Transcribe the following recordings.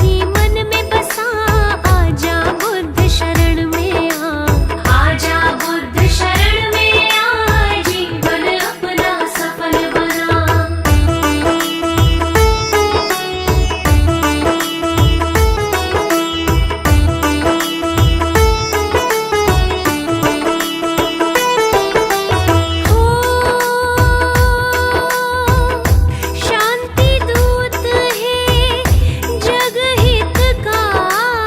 ही मन में बसा, आजा बुद्ध शरण में आ, आजा बुद्ध शरण में आ, जीवन अपना सफल बना। शांति दूत है जग हितकारी,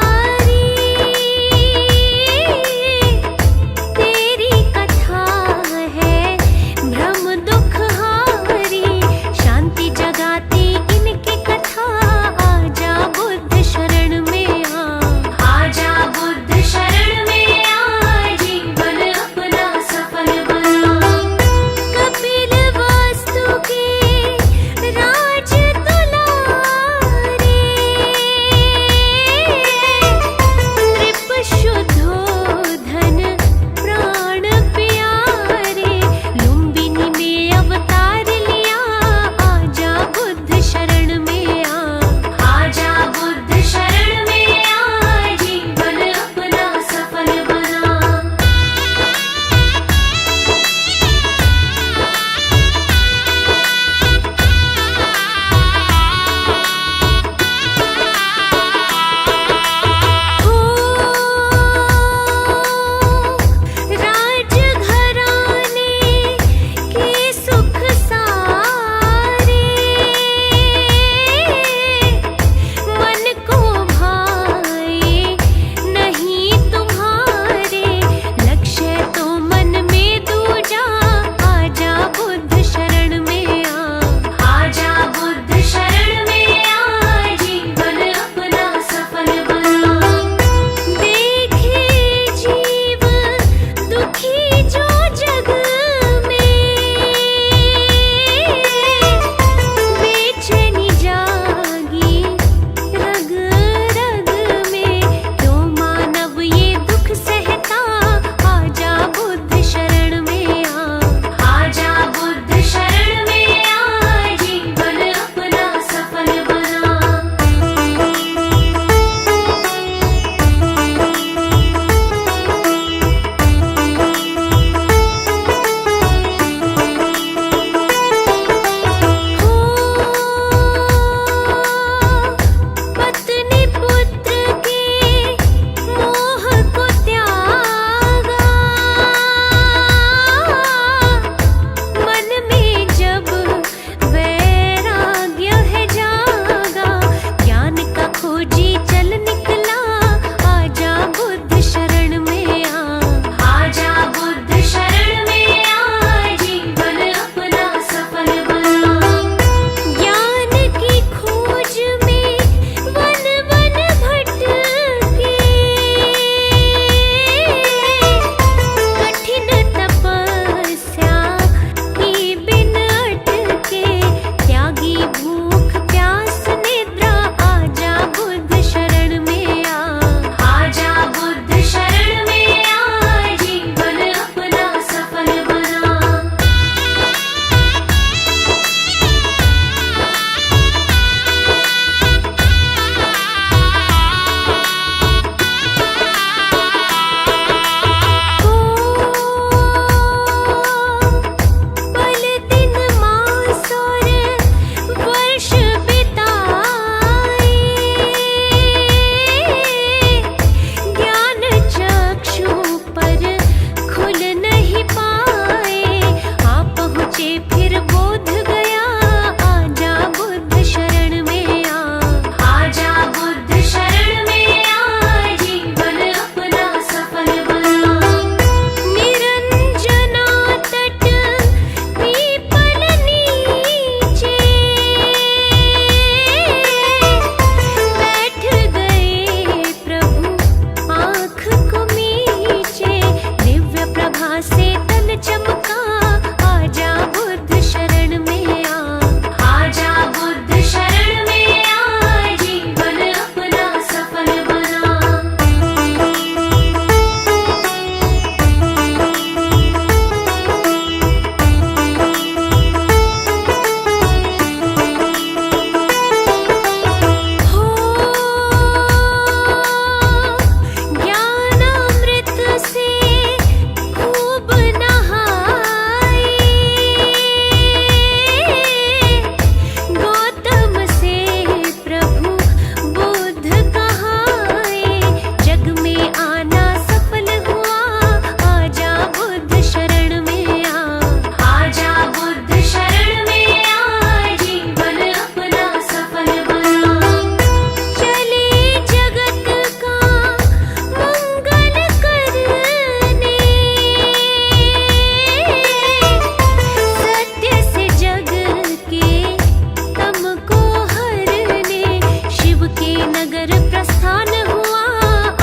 नगर प्रस्थान हुआ,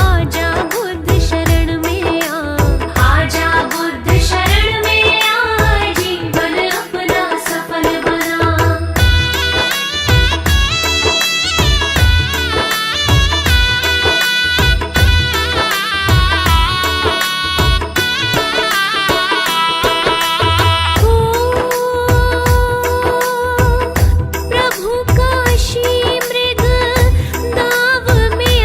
आजा बुद्ध शरण में आ। आजा बुद्ध शरण में आ, जीवन अपना सफल बना। प्रभु काशी मृग दाव में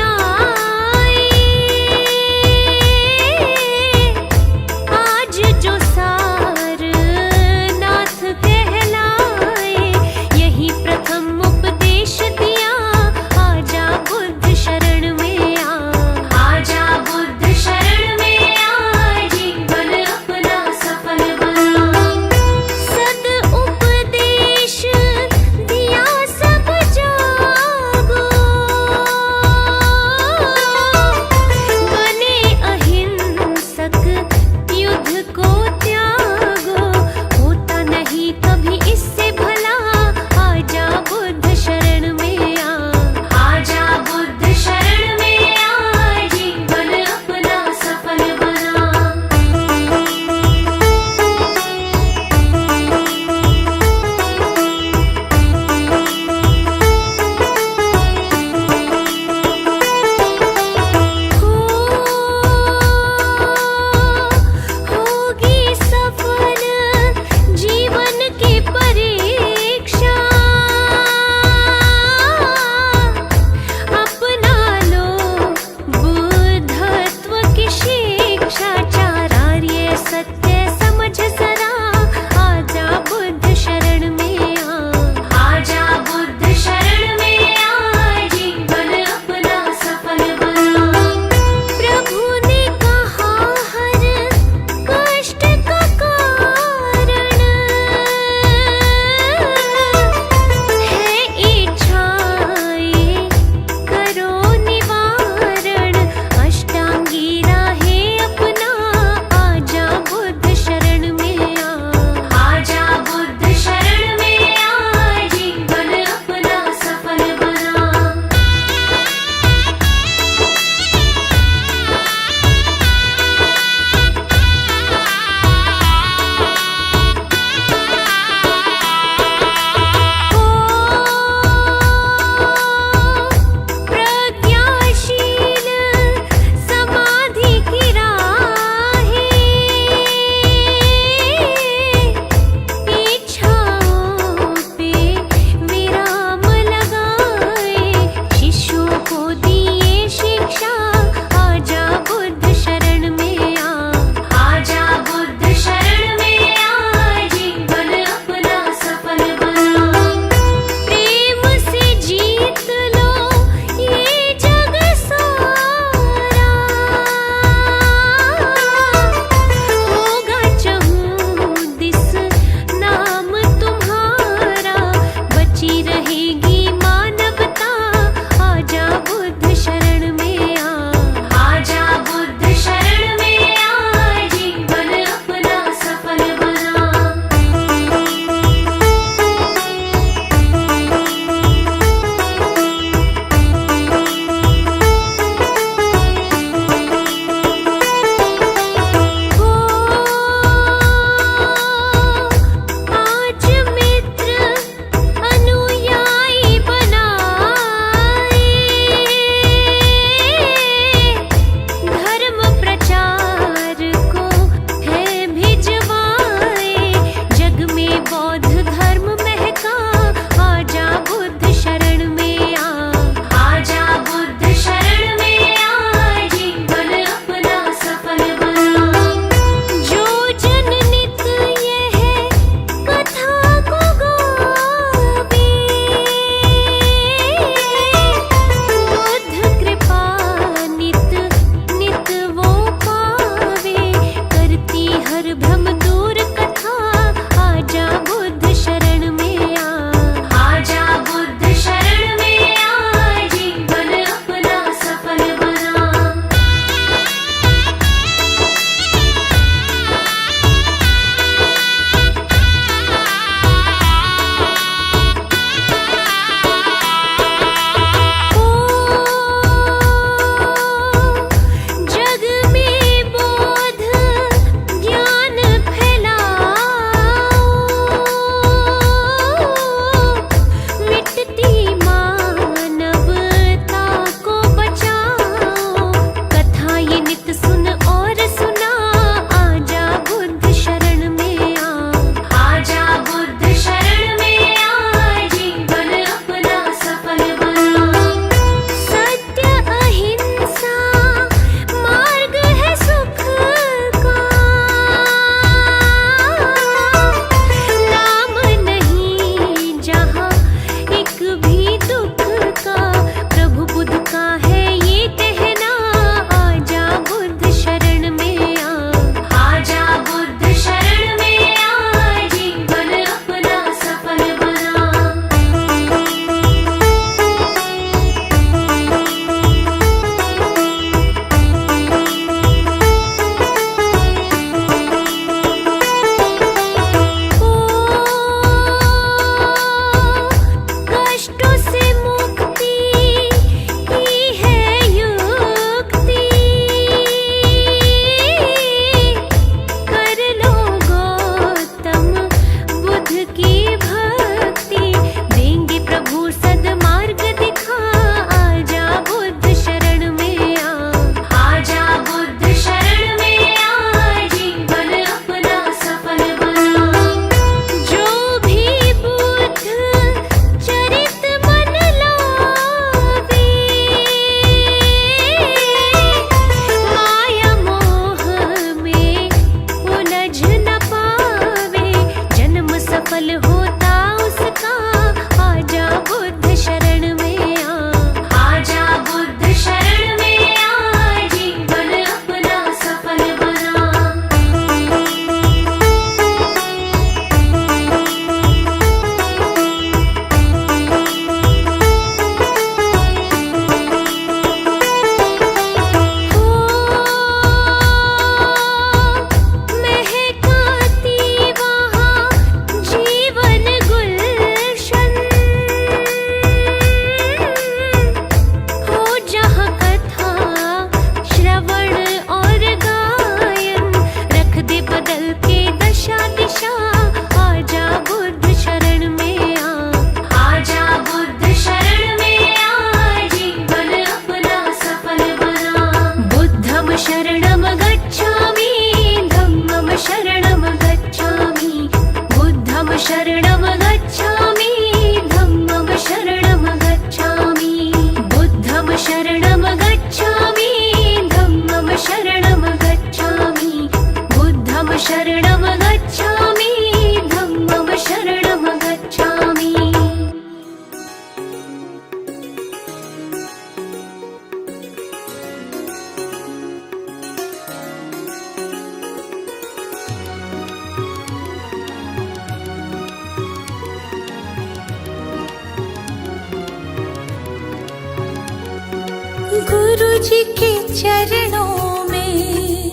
गुरु जी के चरणों में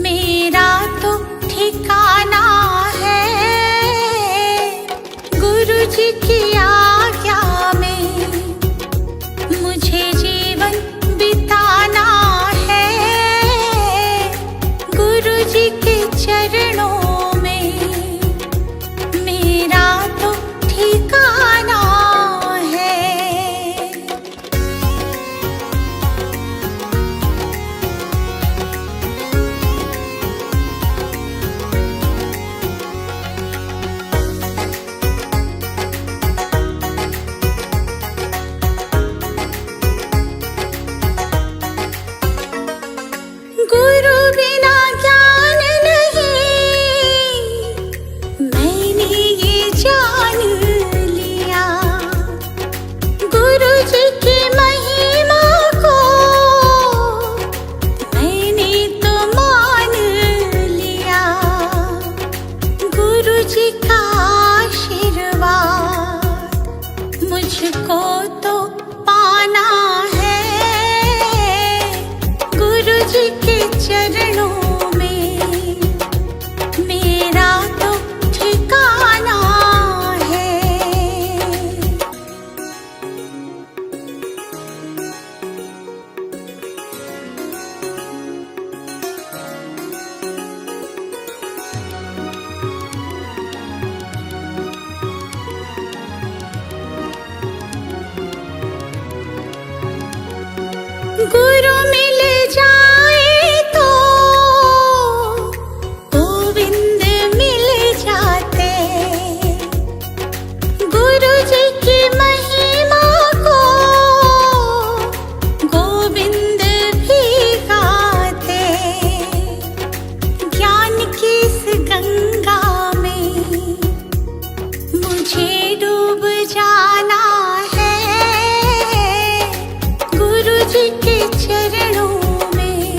मेरा तो ठिकाना है। गुरु जी की आज्ञा में मुझे जीवन बिताना है। गुरु जी के चरणों में मेरा तो ठिकाना है। गुरु बिना ज्ञान नहीं, मैंने ये जान लिया। गुरु जी की महिमा को मैंने तो मान लिया। गुरु जी का आशीर्वाद मुझको तो पाना है। गुरु जी के चरणों में मेरा तो ठिकाना है। गुरु मिल जाए तो गोविंद मिल जाते। गुरु जी की महिमा को गोविंद भी गाते। ज्ञान की इस गंगा में मुझे डूब जाना है। गुरु जी के चरणों में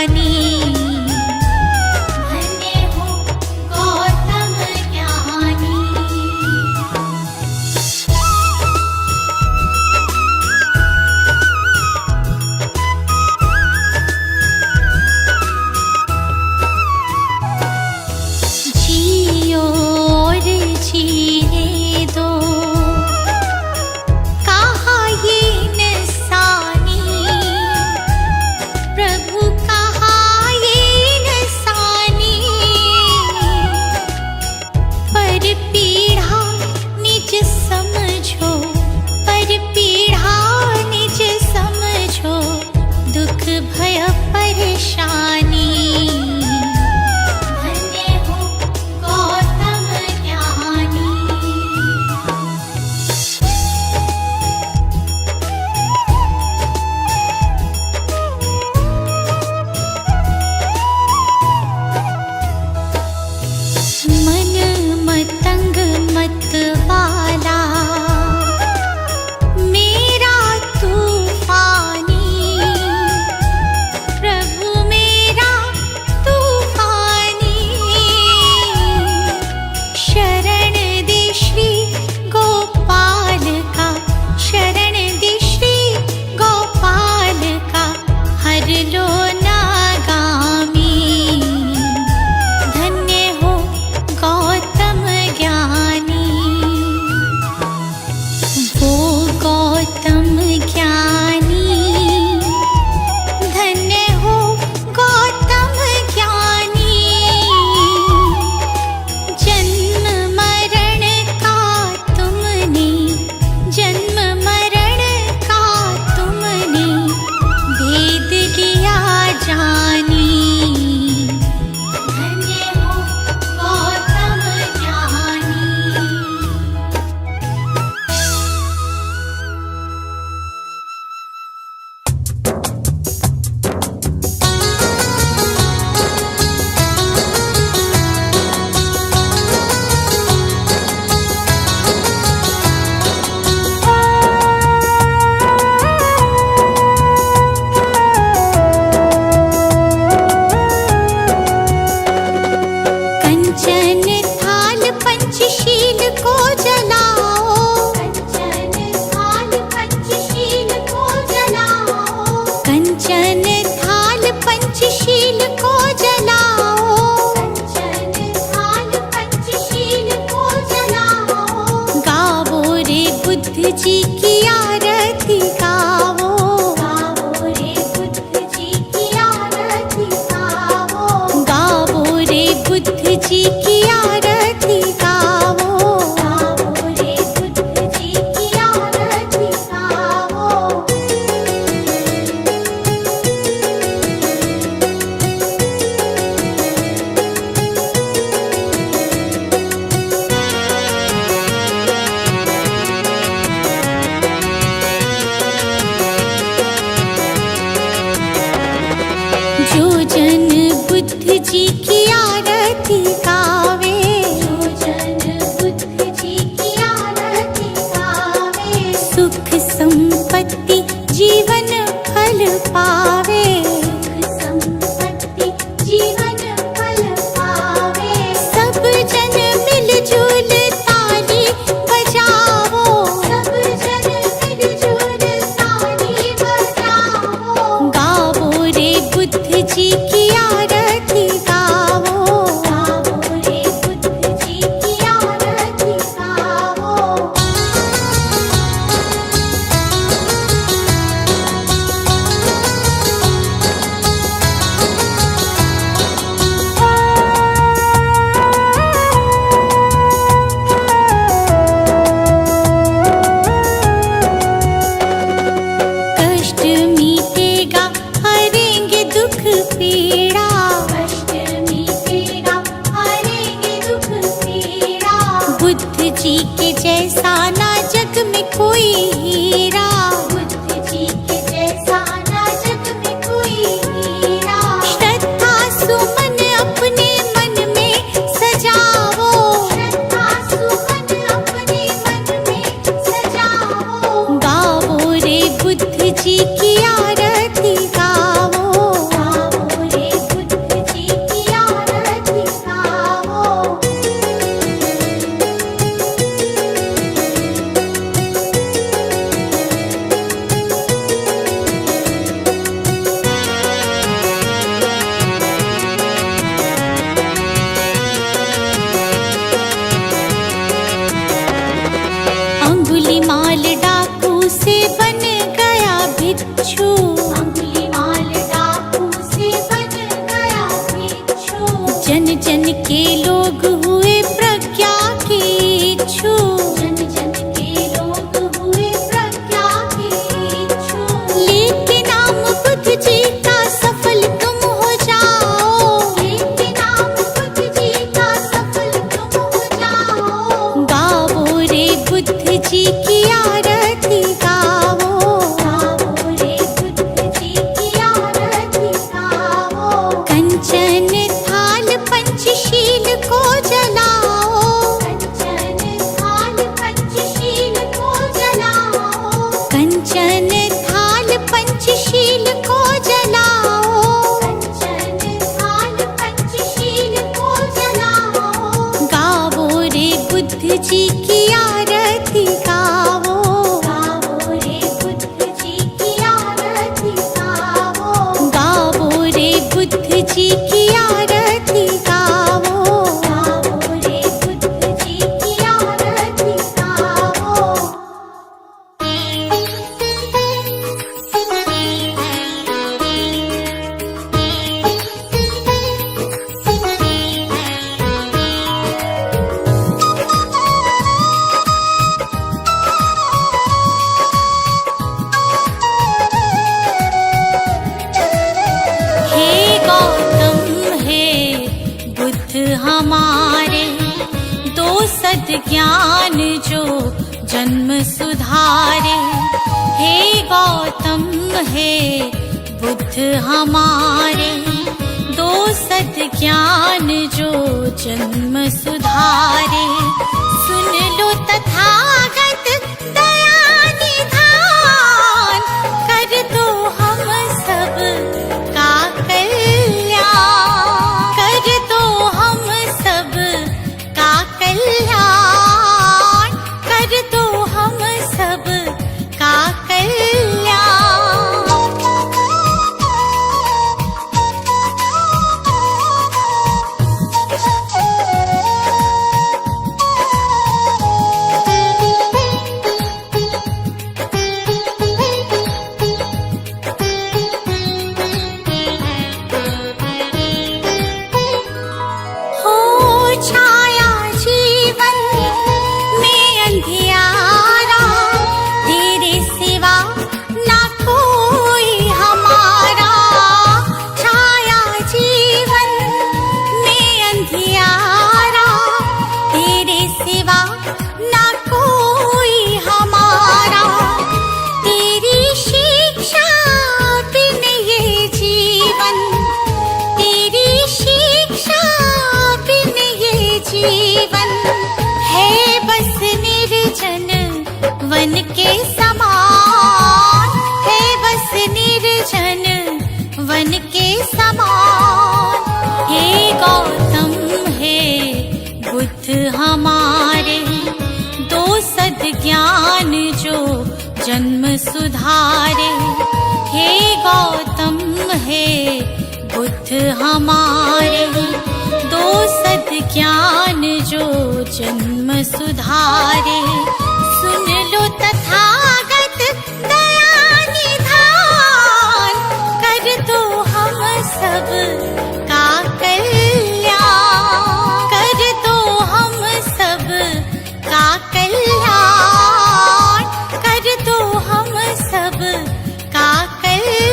ज्ञानी। धन्य हो गौतम ज्ञानी। जियो और जीने दो, कहा ये इंसानी। प्रभु कहा ये इंसानी। पर पीढ़ा निज समझो, पर पीढ़ा निज समझो, दुख भय परेशानी। धन्य हो गौतम ज्ञानी। मन मतंग मत वाला, मेरा तूफानी। प्रभु मेरा तूफानी। शरण दे श्री गोपाल का, शरण दे श्री गोपाल का, हर लो नागामी। धन्य हो गौतम ज्ञानी। वो गौतम ज्ञानी। धन्य हो गौतम ज्ञानी। जन्म मरण का तुमने, जन्म मरण का तुमने, भेद लिया जानी। धन्य हो गौतम ज्ञानी। कंचन थाल पंचशील को जलाओ, कंचन थाल पंचशील को जलाओ। कंचन थाल पंचशील को जलाओ, कंचन थाल पंचशील को जलाओ। गावो रे बुद्ध जी की आरती गावो, गावो रे बुद्ध जी की आरती गावो। गावो रे बुद्ध जी की आरती गावो, गावो रे बुद्ध जी की आरती गावो। जो जन बुद्ध जी की आरती गावे, जो जन बुद्ध जी की आरती गावे, सुख संपत्ति जीवन फल पावे। सुख संपत्ति जीवन फल पावे। सब जन मिलजुल ताली बजाओ, सब जन मिलजुल ताली बजाओ। गावो रे बुद्ध जी की आरती गावो, गावो रे बुद्ध बिच्छू, अंगुलीमाल डाकू से बन गया भिक्षु। जन जन के लोग हुए प्रज्ञा के इच्छु, जन जन के लोग हुए प्रज्ञा के इच्छु। लेके नाम बुद्ध जी का सफल तुम हो जाओ, लेके नाम बुद्ध जी का सफल तुम हो जाओ। गावो रे बुद्ध जी की आरती गावो, गावो रे बुद्ध जी की आरती गावो। कंचन थाल पंचशील को जलाओ, कंचन थाल पंचशील को जलाओ। कंचन थाल पंचशील को जलाओ, कंचन थाल पंचशील को जलाओ। गावो रे बुद्ध जी की आरती गावो, गावो रे बुद्ध जी की आरती गावो। गावो रे बुद्ध जी की आरती गावो, गावो रे बुद्ध जी की आरती गावो। हे गौतम हे बुद्ध हमारे, दो सद ज्ञान जो जन्म सुधारे। हे गौतम हे बुद्ध हमारे, दो सद ज्ञान जो जन्म सुधारे। सुन लो तथागत दया निधान, कर दो हम सब का कल्याण, कर दो हम सब का कल्याण, कर दो हम सब का कल्याण। हो छाया जीवन में अंधियारा, तेरे सिवा ना कोई हमारा। छाया जीवन में अंधियारा, तेरे सिवा ना कोई हमारा। तेरी शिक्षा बिन ये जीवन, तेरी शिक्षा बिन ये जीवन है बस निर्जन वन के समान, है बस निर्जन वन के समान। हे गौतम हे बुद्ध हमारे, दो सद ज्ञान जो जन्म सुधारे। हे गौतम हे बुद्ध हमारे, दो सद ज्ञान जो जन्म सुधारे। सुन लो तथागत दया निधान, कर दो हम सब का कल्याण, कर दो हम सब का कल्याण, कर दो हम सब का कल्याण।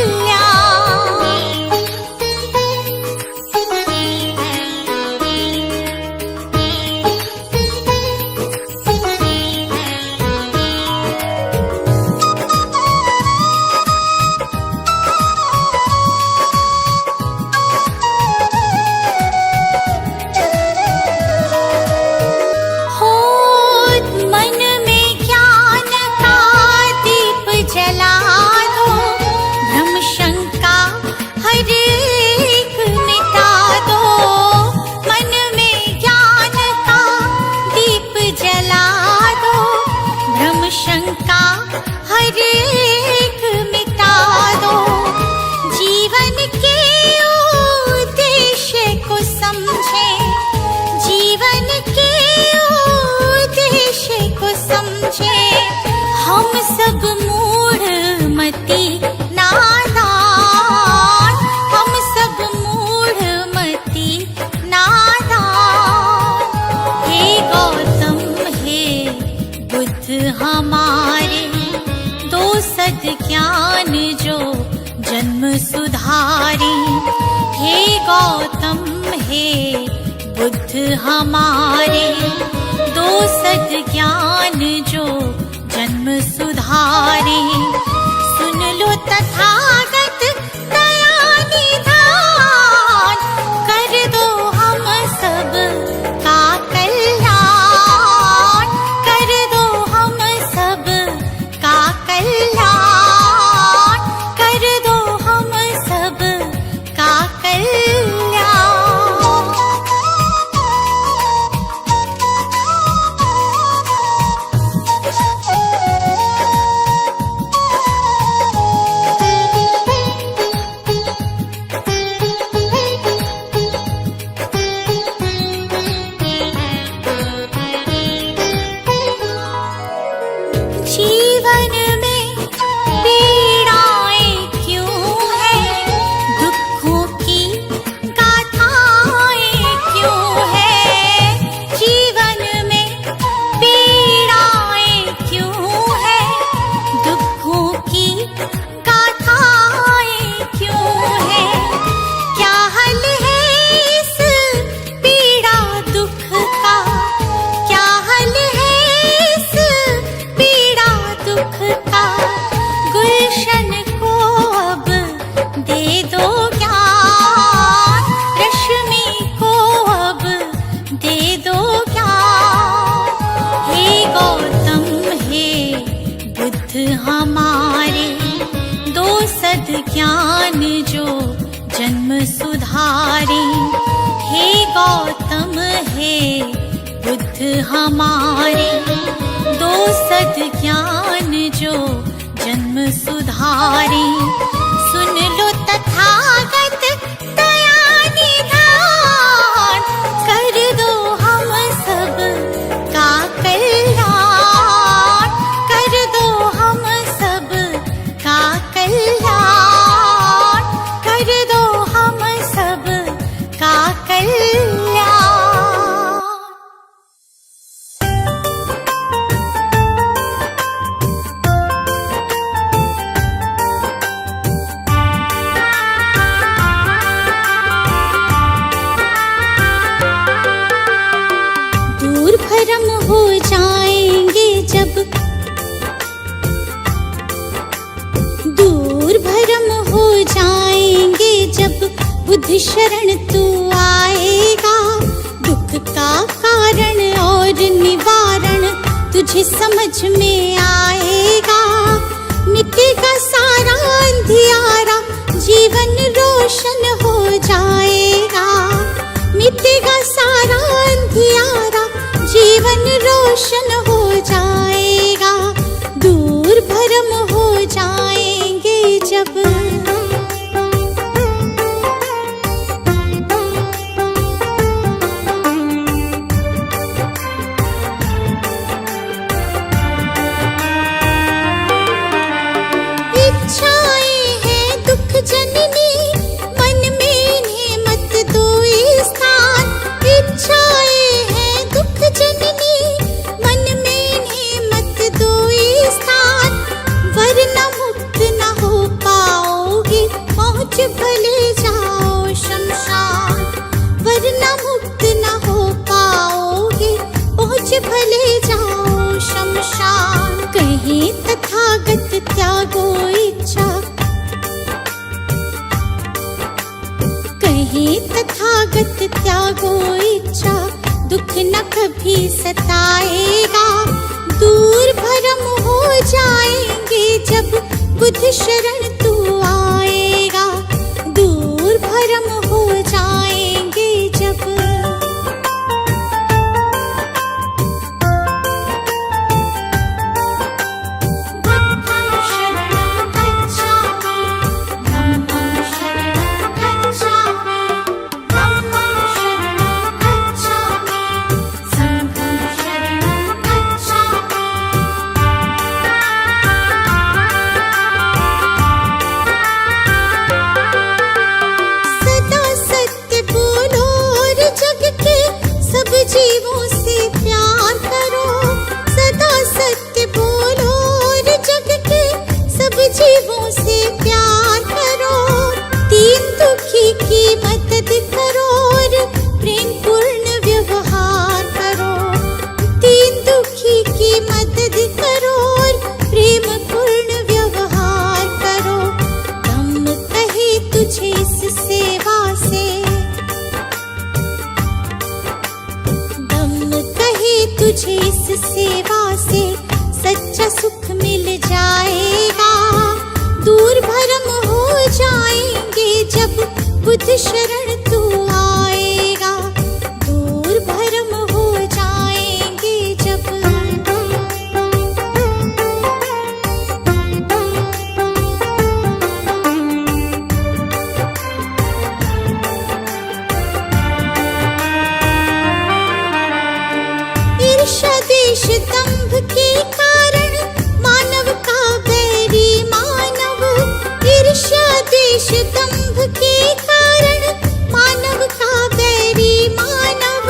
सब मूढ़ मती ना गौतम हे बुद्ध हमारे, दो सद्ज्ञान जो जन्म सुधारे। सुन लो तथागत दया निधान, कर दो हम सब का कल्याण, कर दो हम सब का कल्याण, कर दो हम सब का कल्याण। जीवन में पीड़ाएं क्यों हैं, दुखों की गाथाएं क्यों हैं। जीवन में पीड़ाएं क्यों हैं, दुखों की गाथाएं क्यों हैं। क्या हल है इस पीड़ा दुख का, क्या हल है इस पीड़ा दुख का। गुलशन को अब दे दो ज्ञान, रश्मि को अब दे दो ज्ञान। हे गौतम हे बुद्ध हमारे, दो सद्ज्ञान जो जन्म सुधारे। हे गौतम हे बुद्ध हमारे, दो सद्ज्ञान जो जन्म सुधारे। सुन लो तथागत दया निधान, कर दो हम सब का कल्याण, कर दो हम सब का कल्याण, कर दो हम सब का कल्याण। दूर भरम हो जाएंगे जब, दूर भरम हो जाएंगे जब बुद्ध शरण तू आएगा। दुख का कारण और निवारण तुझे समझ में आएगा। मिटेगा सारा अंधियारा, जीवन रोशन हो जाएगा। मिटेगा सारा अंधियारा, जीवन रोशन हो जाएगा। दूर भरम हो जाएंगे जब। इच्छाएं हैं दुख जननी, मन में इन्हें मत दो स्थान। इच्छाएं हैं दुख जननी, मन में इन्हें मत दो स्थान। वरना मुक्त न हो पाओगे, पहुँच भले जाओ शमशान। वरना मुक्त न हो पाओगे, पहुँच भले जाओ शमशान। कहीं तथागत त्यागो इच्छा, कहीं तथागत त्यागो इच्छा। दुख न कभी सताएगा, दूर भरम हो जाएंगे जब बुद्ध शरण तू आएगा। दूर भरम हो जाएंगे जब। सदा सत्य सेवा से। दम कहे तुझे इस सेवा से सच्चा सुख मिल जाएगा। दूर भरम हो जाएंगे जब बुद्ध शरण तू आएगा। दूर भरम हो जाएंगे जब। ईर्ष्या देश दंभ के कारण मानव का बैरी मानव। ईर्ष्या देश दंभ के कारण मानव का बैरी मानव।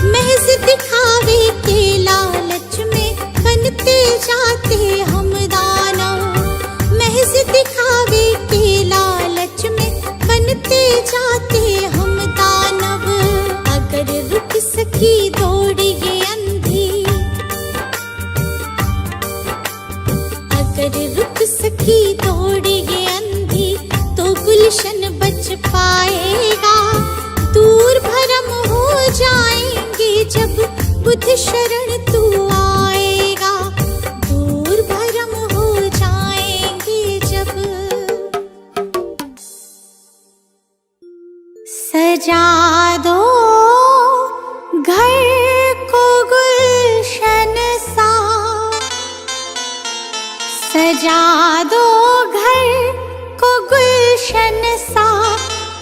महज दिखावे के लालच में बनते जाते हम दानव। महज दिखावे के लालच में बनते जाते हम दानव। अगर रुक सकी दौड़ ये अंधी, अगर रुक सकी दौड़ ये अंधी तो गुलशन बच पाएगा। दूर भरम हो जाएंगे जब बुद्ध शरण तू आएगा। दूर भरम हो जाएंगे जब। सजा दो घर को गुलशन सा, सजा दो घर को गुलशन सा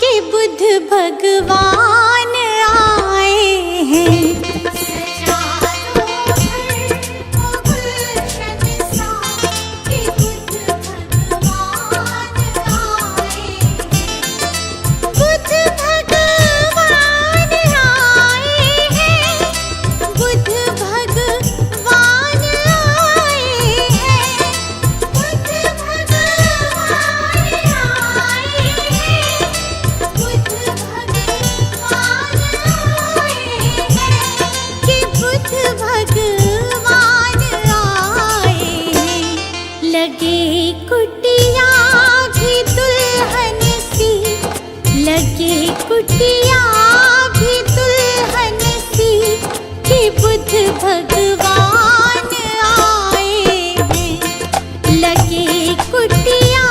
कि बुद्ध भगवान आए हैं। सजा दो घर को गुलशन सा कि बुद्ध भगवान आए हैं। बुद्ध भगवान आए हैं। बुद्ध भगवान आए हैं। बुद्ध भगवान आए हैं। बुद्ध भगवान आए हैं कि बुद्ध भगवान आए हैं। लगे कुटिया भी दुल्हन सी, लगे कुटिया भी दुल्हन सी कि बुद्ध भगवान आए हैं। लगे कुटिया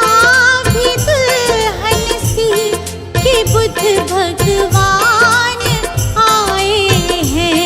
भी दुल्हन सी कि बुद्ध भगवान आए हैं।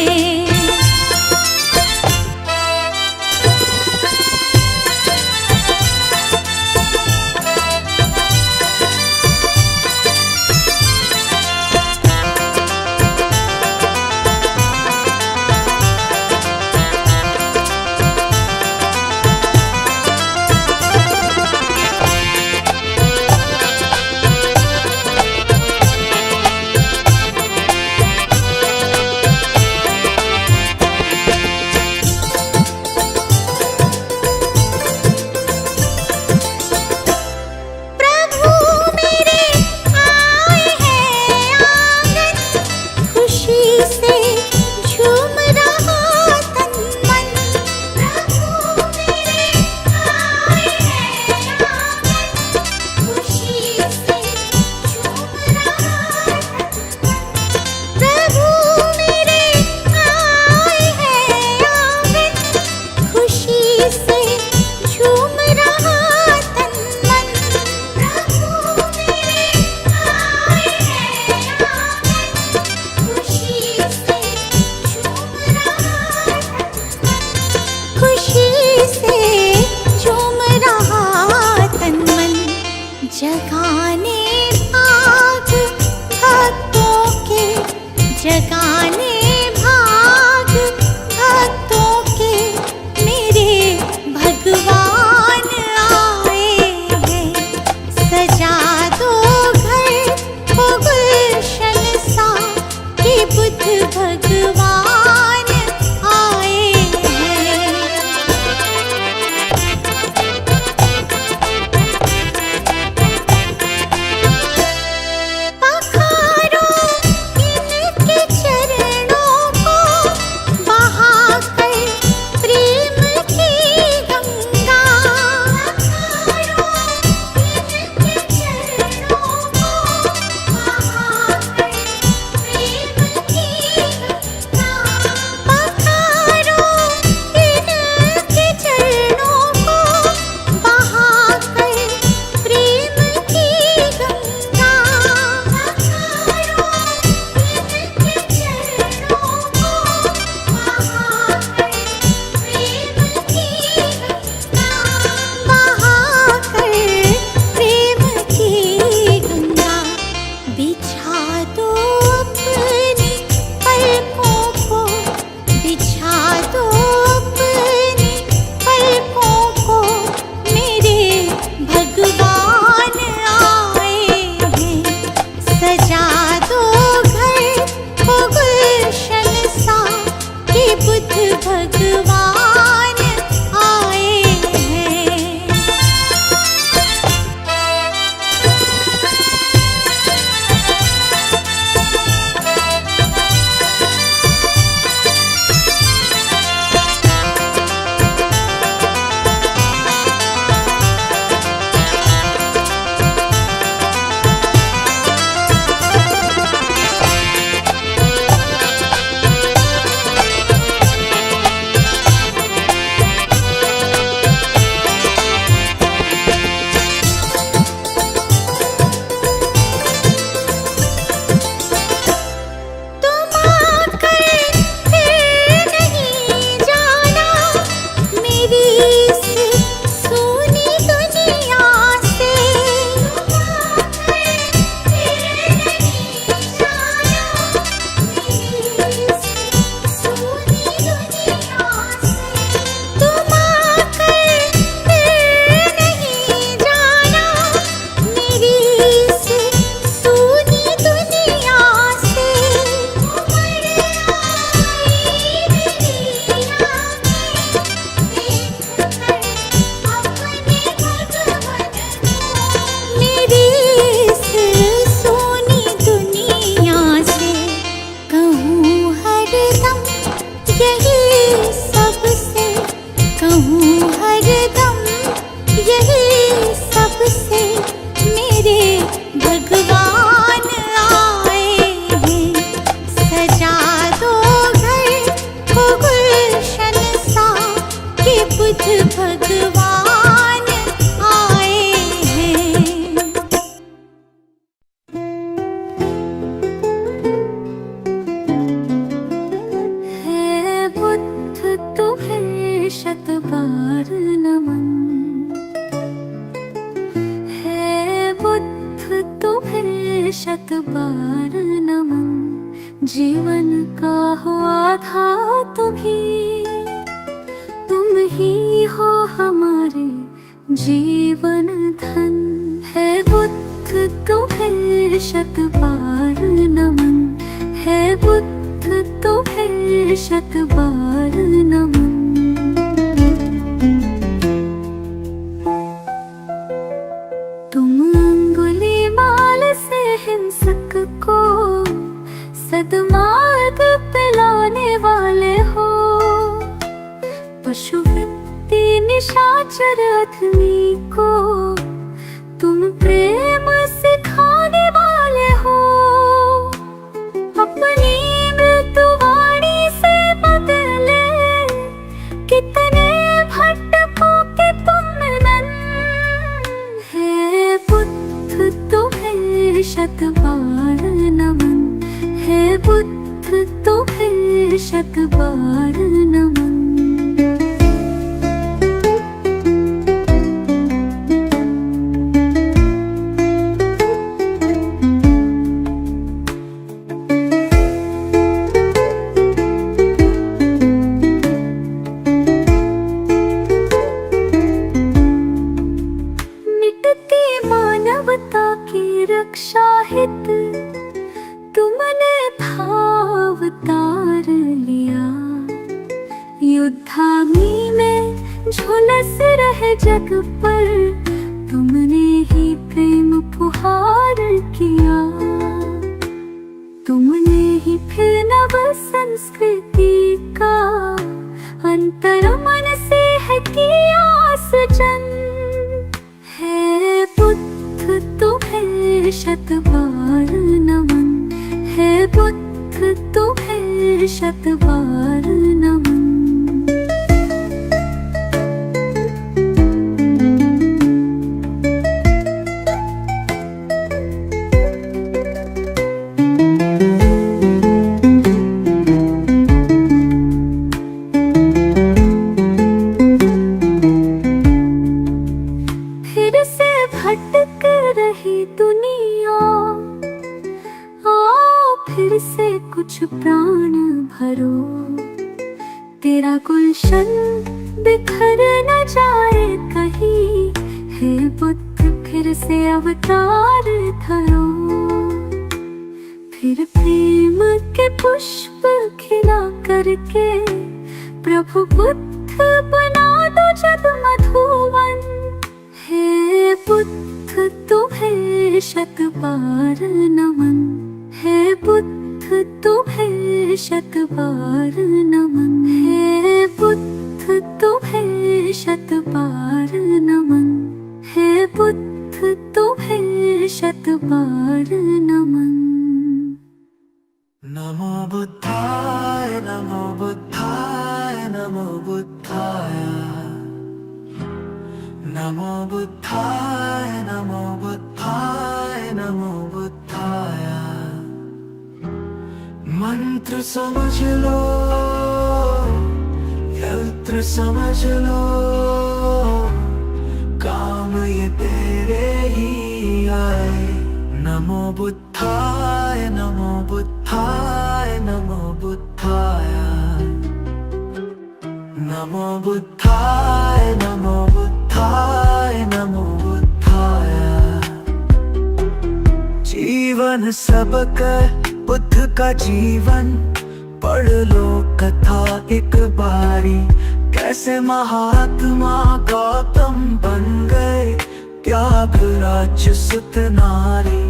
बिछा दो अपनी पलकों को, बिछा दो अपनी पलकों को, मेरे भगवान आए हैं। सजा दो घर को गुलशन सा कि बुद्ध भगवान आए हैं। तुम आकर फिर नहीं जाना मेरी इस सूनी दुनिया से। तुम आकर फिर नहीं जाना मेरी इस सूनी दुनिया से। तुम आकर फिर नहीं जाना मेरी इस सूनी दुनिया से। मेरी इस सोनी दुनिया से कहूँ हरदम यही सबसे, कहूँ हरदम यही सबसे, मेरे भगवान आए हैं। सजा दो घर को गुलशन सा कि बुद्ध भगवान आए हैं। है बुद्ध तुम्हें शत बार नमन, है बुद्ध तुम्हें शत बार नमन। जीवन का हो आधार तुम ही हो हमारे जीवन धन। है बुद्ध तुम्हें शत बार नमन, है बुद्ध तुम्हें शत बार नमन। तुम अंगुलीमाल से हिंसक को सद्मार्ग पिलाने वाले हो। पशुवृत्ति निशाचर अधमी को तुम प्रेम सिखाने वाले हो। अपनी मृत्युवाणी से बदले कितने भटकों के तुम नन। है बुद्ध तुम्हें शत बार नमन, है बुद्ध तुम्हें शत बार नमन। मिटती मानवता की रक्षा हित तुमने भावतार लिया। युद्धाग्नि में झुलस रहे जग पर तुमने ही प्रेम फुहार किया। तुमने ही फिर नव संस्कृति का अंतर मन से है किया सृजन। है बुद्ध तुम्हें शत बार नमन, है बुद्ध तुम्हें शत बार नमन। फिर से कुछ प्राण भरो, तेरा गुलशन बिखर न जाए कहीं। हे बुद्ध फिर से अवतार धरो, फिर प्रेम के पुष्प खिला करके प्रभु बुद्ध बना दो जग मधुवन। हे बुद्ध तुम्हें शत बार नमन, हे बुद्ध तुम्हें शत बार नमन, हे बुद्ध तुम्हें शत बार नमन, हे बुद्ध तुम्हें शत बार नमन। नमो बुद्धाय नमो बुद्धाय नमो बुद्धाय, नमो बुद्धाय नमो बुद्धाय नमो बुद्धाय। मंत्र समझ लो, यंत्र समझ लो, काम ये तेरे ही आए। नमो बुद्धाय नमो बुद्धाय नमो बुद्धाय, नमो बुद्धाय नमो बुद्धाय नमो बुद्धाय। जीवन सबका बुद्ध का जीवन, पढ़ लो कथा एक बारी। कैसे महात्मा गौतम बन गए, त्याग राज्य सुत नारी।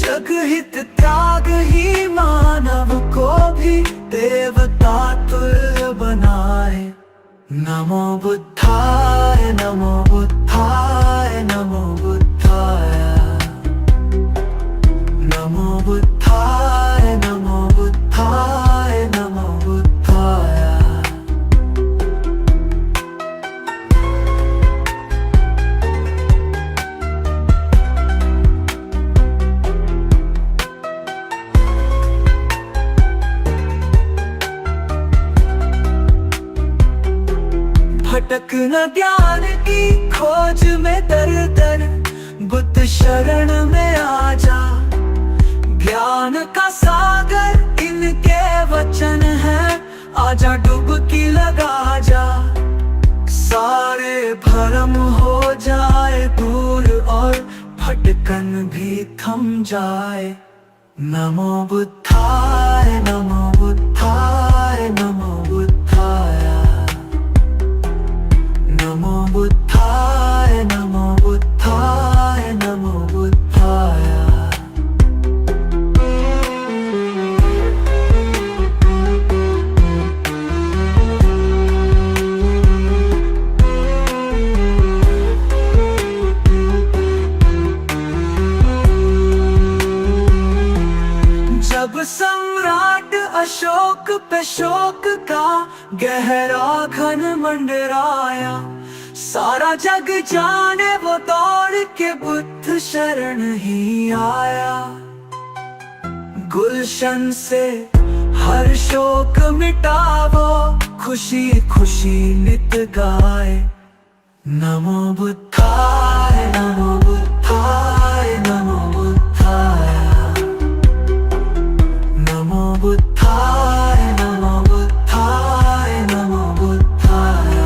जग हित त्याग ही मानव को भी देवता तुल्य बनाए। नमो बुद्धाय नमो बुद्धाय नमो बुद्धाय, नमो बुद्धाय नमो बुद्धाय नमो बुद्धाय। भटक न ज्ञान की खोज में दर दर, बुद्ध शरण में आ जा। ज्ञान का सागर इनके वचन है, आजा डुबकी लगा जा। सारे भरम हो जाए दूर और भटकन भी थम जाए। नमो बुद्धाय नमो बुद्धाय नमो बुद्धाय, नमो बुद्धाय नमो बुद्धाय नमो बुद्धाय। जब सम्राट अशोक पे शोक का गहरा घन मंडराया, सारा जग जाने वो दौड़ के बुद्ध शरण ही आया। गुलशन से हर शोक मिटावो, खुशी खुशी नित गाए। नमो बुद्धाय नमो बुद्धाय नमो बुद्धाय, नमो बुद्धाय नमो बुद्धाय नमो बुद्धाय।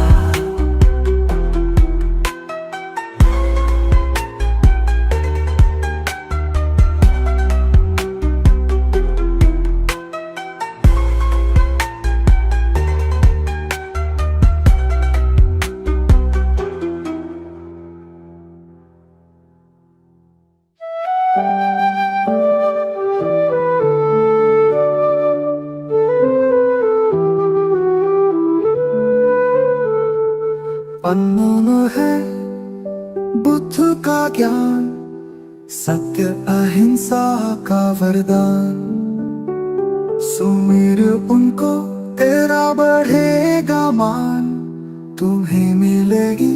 अनमोल है बुद्ध का ज्ञान, सत्य अहिंसा का वरदान। सुमिर उनको तेरा बढ़ेगा मान, तुम्हें मिलेगी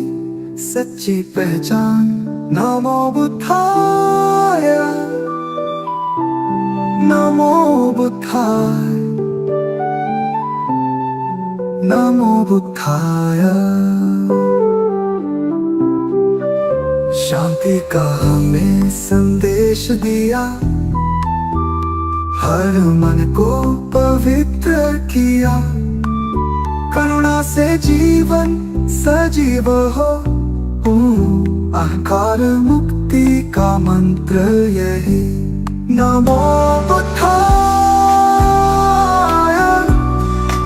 सच्ची पहचान। नमो बुद्धाय नमो बुद्धाय नमो बुद्धाय। शांति का हमें संदेश दिया, हर मन को पवित्र किया। करुणा से जीवन सजीव हो, अहंकार मुक्ति का मंत्र यही। नमो बुद्धाय,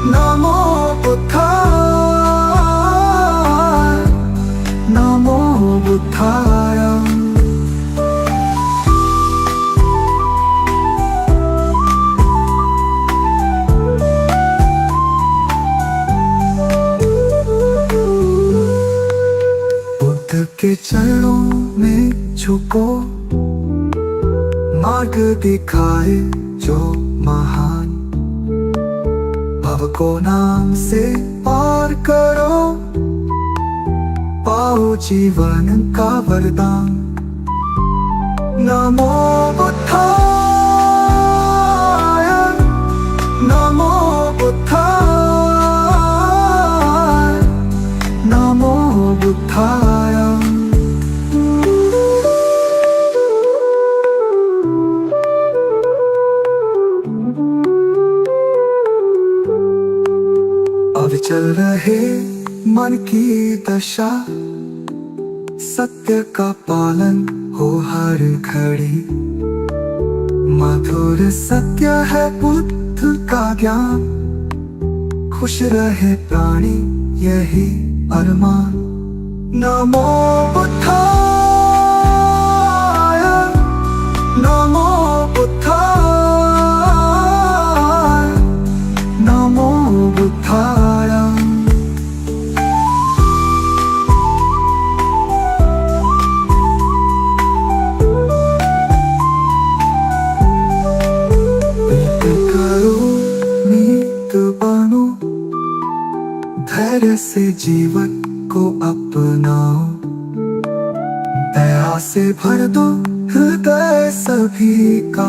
नमो बुद्धाय, नमो बुद्धाय। बुद्ध के चरणों में झुको, मार्ग दिखाए जो महान। भव को नाम से पार करो, पाओ जीवन का वरदान। नमो बुद्धाय, नमो बुद्धाय, नमो बुद्धाय। अविचल रहे मन की दशा, सत्य का पालन हो हर घड़ी। मधुर सत्य है बुद्ध का ज्ञान, खुश रहे प्राणी यही अरमान। नमो बुद्धाय, नमो बुद्धाय, नमो बुद्धाय। धैर्य से जीवन को अपनाओ, दया से भर दो हृदय सभी का।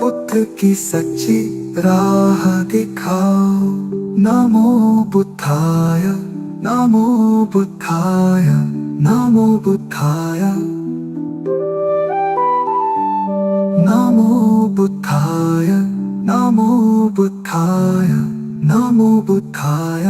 बुद्ध की सच्ची राह दिखाओ। नमो बुद्धाय, नमो बुद्धाय, नमो बुद्धाय, नमो बुद्धाय, नमो बुद्धाय, नमो बुद्धाय।